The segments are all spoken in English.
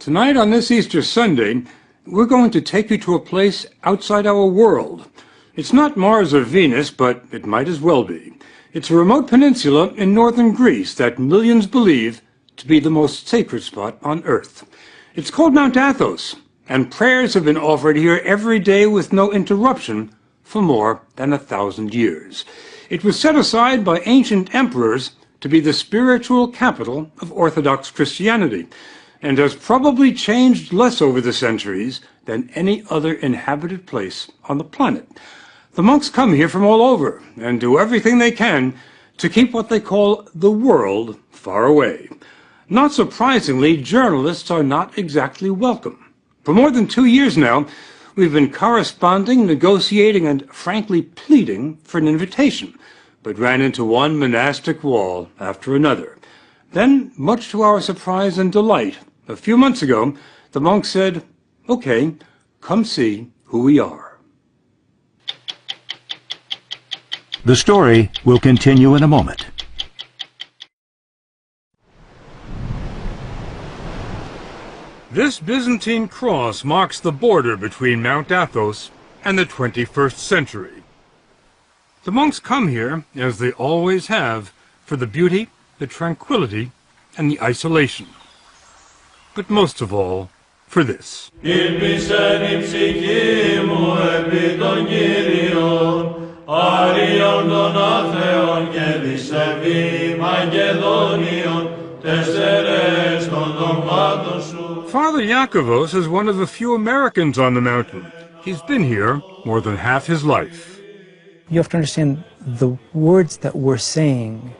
Tonight on this Easter Sunday, we're going to take you to a place outside our world. It's not Mars or Venus, but it might as well be. It's a remote peninsula in northern Greece that millions believe to be the most sacred spot on Earth. It's called Mount Athos, and prayers have been offered here every day with no interruption for more than 1,000 years. It was set aside by ancient emperors to be the spiritual capital of Orthodox Christianity, and has probably changed less over the centuries than any other inhabited place on the planet. The monks come here from all over and do everything they can to keep what they call the world far away. Not surprisingly, journalists are not exactly welcome. For more than 2 years now, we've been corresponding, negotiating, and frankly pleading for an invitation, but ran into one monastic wall after another. Then, much to our surprise and delight, a few months ago, the monks said, "Okay, come see who we are." The story will continue in a moment. This Byzantine cross marks the border between Mount Athos and the 21st century. The monks come here, as they always have, for the beauty, the tranquility, and the isolation. But most of all, for this. Father Yakovos is one of the few Americans on the mountain. He's been here more than half his life. You have to understand the words that we're saying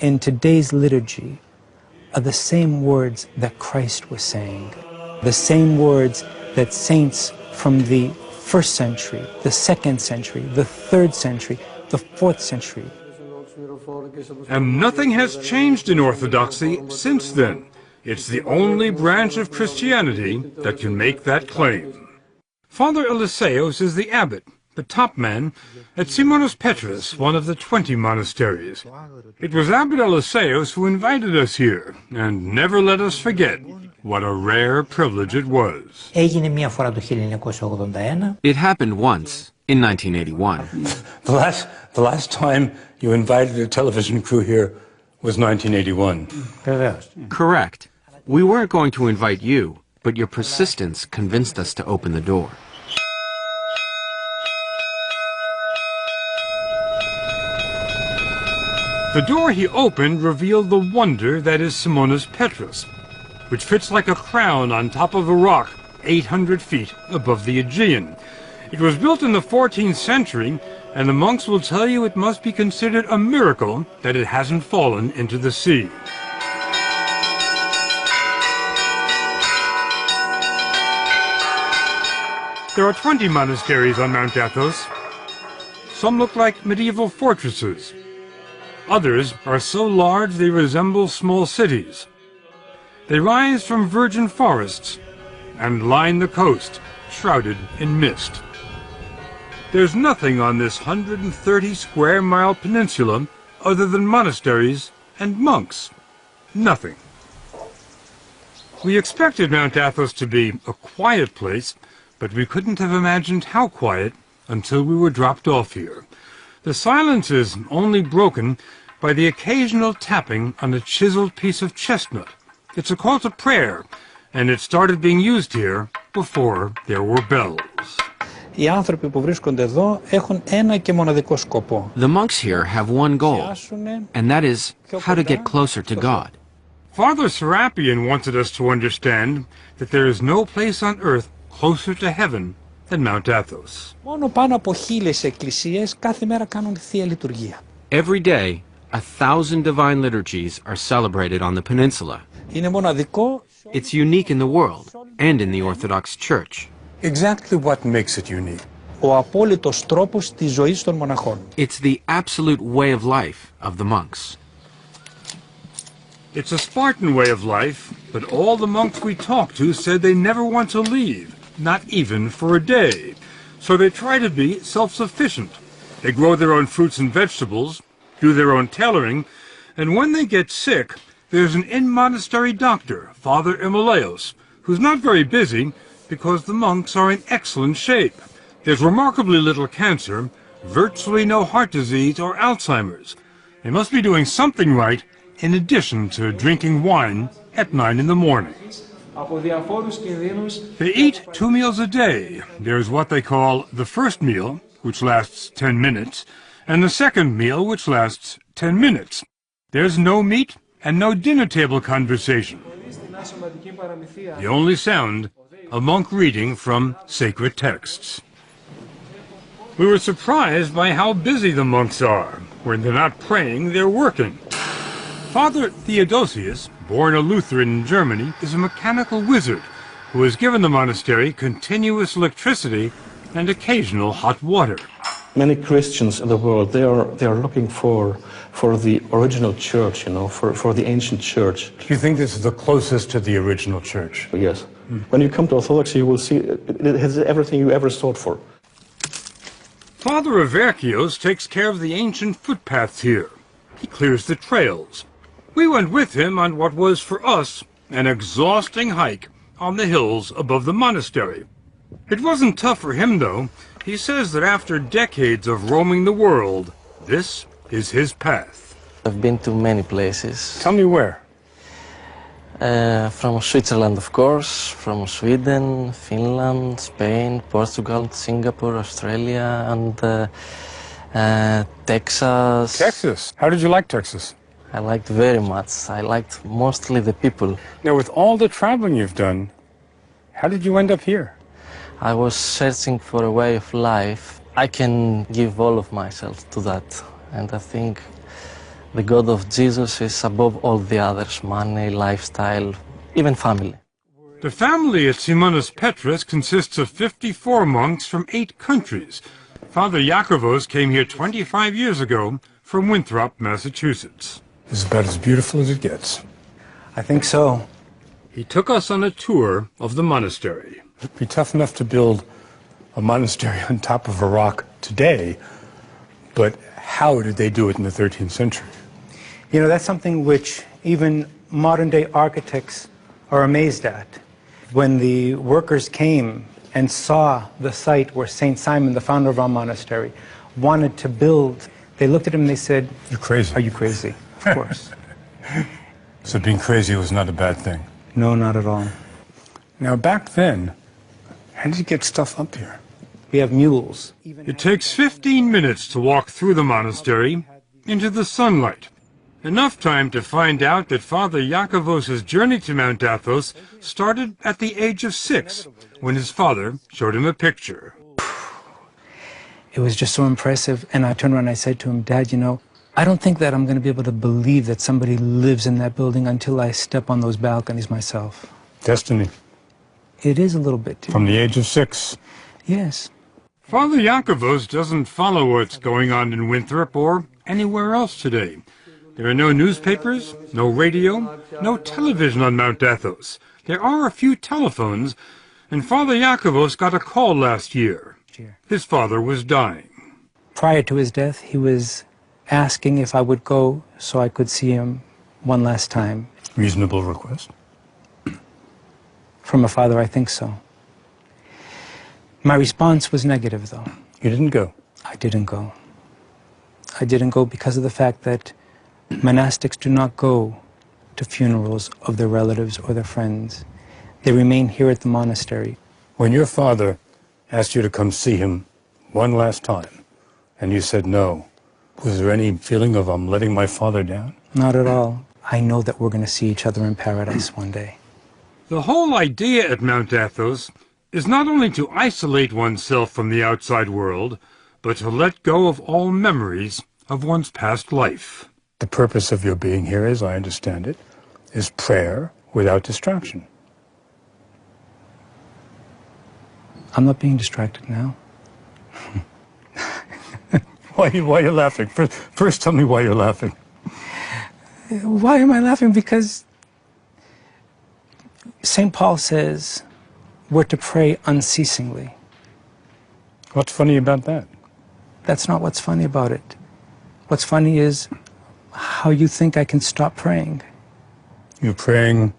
in today's liturgy are the same words that Christ was saying. The same words that saints from the 1st century, the 2nd century, the 3rd century, the 4th century. And nothing has changed in Orthodoxy since then. It's the only branch of Christianity that can make that claim. Father Eliseos is the abbot, the top man, at Simonos Petros, one of the 20 monasteries. It was Abbot Eliseos who invited us here, and never let us forget what a rare privilege it was. It happened once, in 1981. The last time you invited a television crew here was 1981. Correct. We weren't going to invite you, but your persistence convinced us to open the door. The door he opened revealed the wonder that is Simonos Petros, which fits like a crown on top of a rock 800 feet above the Aegean. It was built in the 14th century, and the monks will tell you it must be considered a miracle that it hasn't fallen into the sea. There are 20 monasteries on Mount Athos. Some look like medieval fortresses. Others are so large they resemble small cities. They rise from virgin forests and line the coast, shrouded in mist. There's nothing on this 130-square-mile peninsula other than monasteries and monks. Nothing. We expected Mount Athos to be a quiet place, but we couldn't have imagined how quiet until we were dropped off here. The silence is only broken by the occasional tapping on a chiseled piece of chestnut. It's a call to prayer, and it started being used here before there were bells. Οι άνθρωποι που βρίσκονται εδώ έχουν ένα και μοναδικό σκοπό. The monks here have one goal, and that is how to get closer to God. Father Serapion wanted us to understand that there is no place on earth closer to heaven than Mount Athos. Μόνο πάνω από 1,000 εκκλησίες κάθε μέρα κάνουν θεία λειτουργία. Every day, 1,000 divine liturgies are celebrated on the peninsula. Είναι μοναδικό. It's unique in the world and in the Orthodox Church. Exactly what makes it unique. Ο απόλυτος τρόπος της ζωής των μοναχών. It's the absolute way of life of the monks. It's a Spartan way of life, but all the monks we talked to said they never want to leave, not even for a day. So they try to be self-sufficient. They grow their own fruits and vegetables, do their own tailoring, and when they get sick, there's an in-monastery doctor, Father Emeleos, who's not very busy because the monks are in excellent shape. There's remarkably little cancer, virtually no heart disease or Alzheimer's. They must be doing something right in addition to drinking wine at 9 in the morning. They eat 2 meals a day. There's what they call the first meal, which lasts 10 minutes, and the second meal, which lasts 10 minutes. There's no meat and no dinner table conversation. The only sound, a monk reading from sacred texts. We were surprised by how busy the monks are. When they're not praying, they're working. Father Theodosius, born a Lutheran in Germany, is a mechanical wizard who has given the monastery continuous electricity and occasional hot water. Many Christians in the world, they are looking for the original church, for the ancient church. Do you think this is the closest to the original church? Yes. When you come to Orthodoxy, you will see it has everything you ever sought for. Father Averkios takes care of the ancient footpaths here. He clears the trails. We went with him on what was, for us, an exhausting hike on the hills above the monastery. It wasn't tough for him, though. He says that after decades of roaming the world, this is his path. I've been to many places. Tell me where. From Switzerland, of course, from Sweden, Finland, Spain, Portugal, Singapore, Australia, and Texas. Texas. How did you like Texas? I liked very much. I liked mostly the people. Now, with all the traveling you've done, how did you end up here? I was searching for a way of life. I can give all of myself to that. And I think the God of Jesus is above all the others: money, lifestyle, even family. The family at Simonas Petrus consists of 54 monks from 8 countries. Father Yakovos came here 25 years ago from Winthrop, Massachusetts. This is about as beautiful as it gets. I think so. He took us on a tour of the monastery. It'd be tough enough to build a monastery on top of a rock today, but how did they do it in the 13th century? You know, that's something which even modern-day architects are amazed at. When the workers came and saw the site where St. Simon, the founder of our monastery, wanted to build, they looked at him and they said, "You're crazy." "Are you crazy?" Of course. So being crazy was not a bad thing. No, not at all. Now, back then, how did you get stuff up here? We have mules. It takes 15 minutes to walk through the monastery into the sunlight. Enough time to find out that Father Yakovos' journey to Mount Athos started at the age of 6, when his father showed him a picture. It was just so impressive, and I turned around and I said to him, "Dad, you know, I don't think that I'm going to be able to believe that somebody lives in that building until I step on those balconies myself." Destiny. It is a little bit too. From the age of 6. Yes. Father Yakovos doesn't follow what's going on in Winthrop or anywhere else today. There are no newspapers, no radio, no television on Mount Athos. There are a few telephones, and Father Yakovos got a call last year. His father was dying. Prior to his death, he was asking if I would go so I could see him one last time. Reasonable request. From a father, I think so. My response was negative, though. You didn't go? I didn't go. I didn't go because of the fact that monastics do not go to funerals of their relatives or their friends. They remain here at the monastery. When your father asked you to come see him one last time, and you said no, was there any feeling of I'm letting my father down? Not at all. I know that we're going to see each other in paradise one day. The whole idea at Mount Athos is not only to isolate oneself from the outside world, but to let go of all memories of one's past life. The purpose of your being here, as I understand it, is prayer without distraction. I'm not being distracted now. Why are you laughing? First tell me why you're laughing. Why am I laughing? Because St. Paul says we're to pray unceasingly. What's funny about that? That's not what's funny about it. What's funny is how you think I can stop praying. You're praying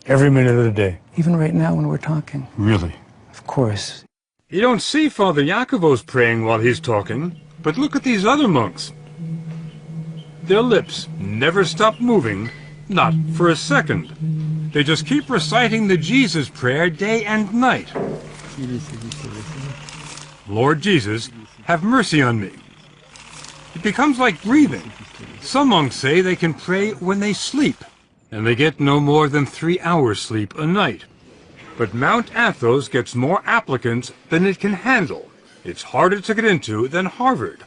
Every minute of the day. Even right now when we're talking. Really? Of course. You don't see Father Iacovos praying while he's talking, but look at these other monks. Their lips never stop moving, not for a second. They just keep reciting the Jesus prayer day and night. Lord Jesus, have mercy on me. It becomes like breathing. Some monks say they can pray when they sleep, and they get no more than 3 hours sleep a night. But Mount Athos gets more applicants than it can handle. It's harder to get into than Harvard.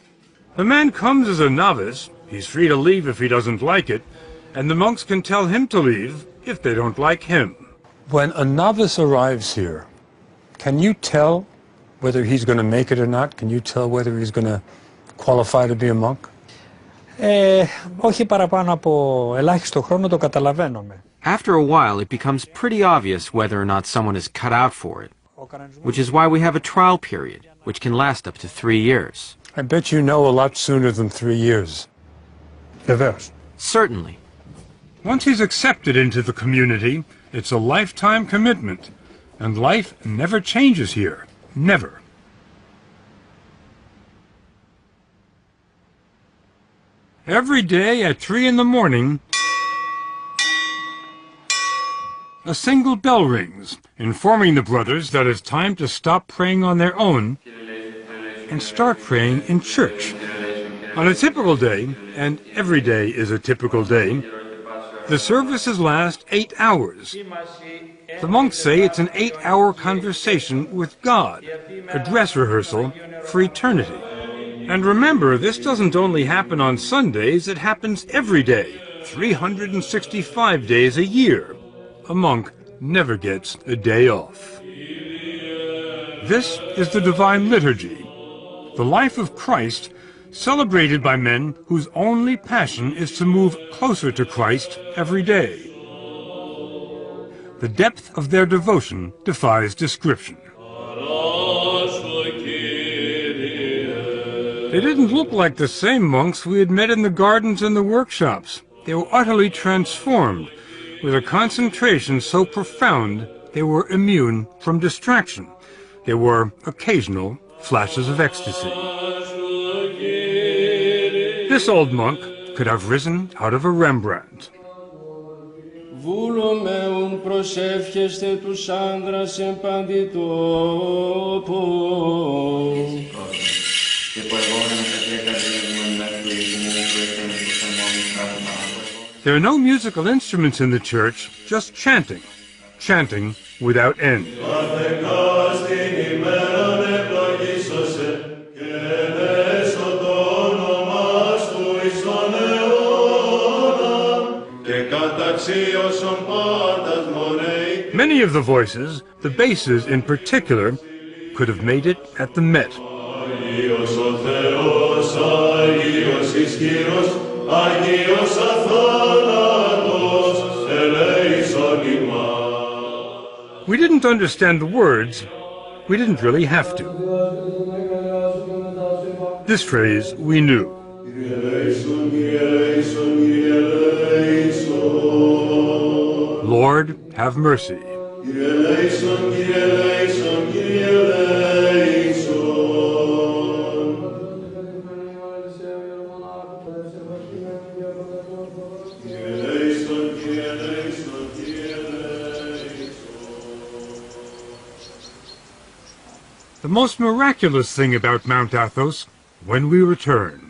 The man comes as a novice, he's free to leave if he doesn't like it, and the monks can tell him to leave if they don't like him. When a novice arrives here, can you tell whether he's going to make it or not? Can you tell whether he's going to qualify to be a monk? Όχι παραπάνω από ελάχιστο χρόνο το καταλαβαίνουμε. After a while, it becomes pretty obvious whether or not someone is cut out for it, which is why we have a trial period, which can last up to 3 years. I bet you know a lot sooner than 3 years. Vevers. Certainly. Once he's accepted into the community, it's a lifetime commitment. And life never changes here. Never. Every day at 3 in the morning, a single bell rings, informing the brothers that it's time to stop praying on their own and start praying in church. On a typical day, and every day is a typical day, the services last 8 hours. The monks say it's an 8-hour conversation with God, a dress rehearsal for eternity. And remember, this doesn't only happen on Sundays, it happens every day, 365 days a year. A monk never gets a day off. This is the Divine Liturgy, the life of Christ celebrated by men whose only passion is to move closer to Christ every day. The depth of their devotion defies description. They didn't look like the same monks we had met in the gardens and the workshops. They were utterly transformed, with a concentration so profound they were immune from distraction. There were occasional flashes of ecstasy. This old monk could have risen out of a Rembrandt. Βούλομεουν προσεύχεστε τους άνδρας εν παντή τόπο. There are no musical instruments in the church, just chanting. Chanting without end. Many of the voices, the basses in particular, could have made it at the Met. We didn't understand the words. We didn't really have to. This phrase we knew. Lord, have mercy. The most miraculous thing about Mount Athos, when we return.